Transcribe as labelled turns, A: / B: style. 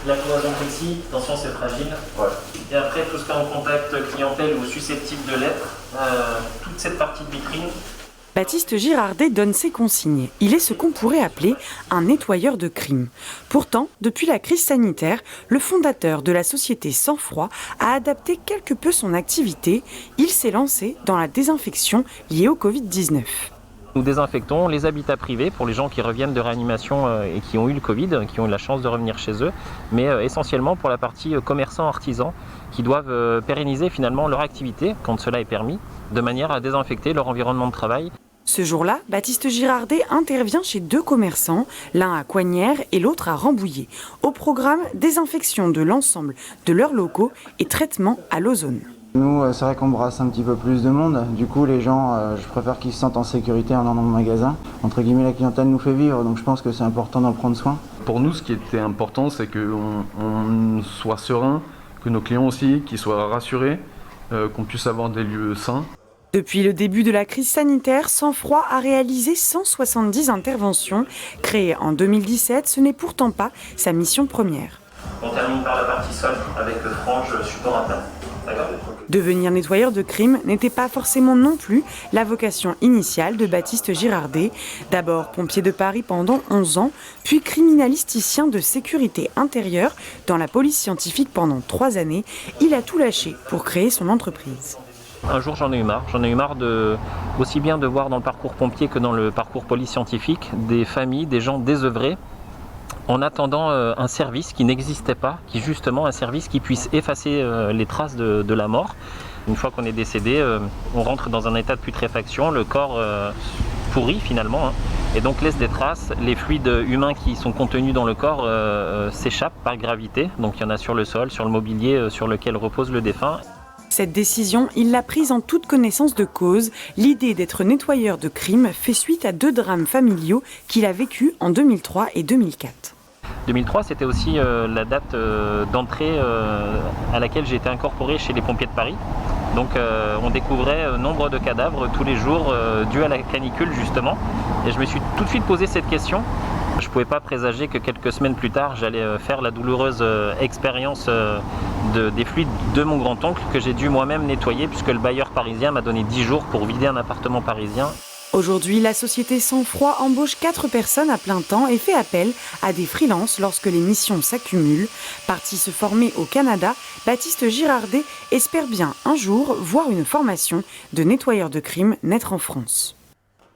A: La cloison ici, attention c'est fragile.
B: Ouais.
A: Et après tout ce qui est en contact clientèle ou susceptible de l'être, toute cette partie de vitrine.
C: Baptiste Girardet donne ses consignes. Il est ce qu'on pourrait appeler un nettoyeur de crime. Pourtant, depuis la crise sanitaire, le fondateur de la société Sang Froid a adapté quelque peu son activité. Il s'est lancé dans la désinfection liée au Covid-19.
A: Nous désinfectons les habitats privés pour les gens qui reviennent de réanimation et qui ont eu le Covid, qui ont eu la chance de revenir chez eux, mais essentiellement pour la partie commerçants artisans qui doivent pérenniser finalement leur activité quand cela est permis, de manière à désinfecter leur environnement de travail.
C: Ce jour-là, Baptiste Girardet intervient chez 2 commerçants, l'un à Coignères et l'autre à Rambouillet. Au programme, désinfection de l'ensemble de leurs locaux et traitement à l'ozone.
D: Nous, c'est vrai qu'on brasse un petit peu plus de monde. Du coup, les gens, je préfère qu'ils se sentent en sécurité en allant dans mon magasin. Entre guillemets, la clientèle nous fait vivre, donc je pense que c'est important d'en prendre soin.
B: Pour nous, ce qui était important, c'est qu'on soit serein, que nos clients aussi, qu'ils soient rassurés, qu'on puisse avoir des lieux sains.
C: Depuis le début de la crise sanitaire, Sang Froid a réalisé 170 interventions. Créé en 2017, ce n'est pourtant pas sa mission première.
A: On termine par la partie sol avec frange support à plat.
C: Devenir nettoyeur de crime n'était pas forcément non plus la vocation initiale de Baptiste Girardet. D'abord pompier de Paris pendant 11 ans, puis criminalisticien de sécurité intérieure dans la police scientifique pendant 3 années. Il a tout lâché pour créer son entreprise.
A: Un jour j'en ai eu marre. J'en ai eu marre aussi bien de voir dans le parcours pompier que dans le parcours police scientifique des familles, des gens désœuvrés en attendant un service qui n'existait pas, qui justement un service qui puisse effacer les traces de la mort. Une fois qu'on est décédé, on rentre dans un état de putréfaction, le corps pourrit finalement, et donc laisse des traces. Les fluides humains qui sont contenus dans le corps s'échappent par gravité, donc il y en a sur le sol, sur le mobilier sur lequel repose le défunt.
C: Cette décision, il l'a prise en toute connaissance de cause. L'idée d'être nettoyeur de crime fait suite à 2 drames familiaux qu'il a vécus en 2003 et 2004.
A: 2003, c'était aussi la date d'entrée à laquelle j'ai été incorporé chez les pompiers de Paris. Donc on découvrait nombre de cadavres tous les jours dus à la canicule justement. Et je me suis tout de suite posé cette question. Je ne pouvais pas présager que quelques semaines plus tard, j'allais faire la douloureuse expérience des fluides de mon grand-oncle que j'ai dû moi-même nettoyer puisque le bailleur parisien m'a donné 10 jours pour vider un appartement parisien.
C: Aujourd'hui, la société Sang Froid embauche 4 personnes à plein temps et fait appel à des freelances lorsque les missions s'accumulent. Parti se former au Canada, Baptiste Girardet espère bien un jour voir une formation de nettoyeur de crime naître en France.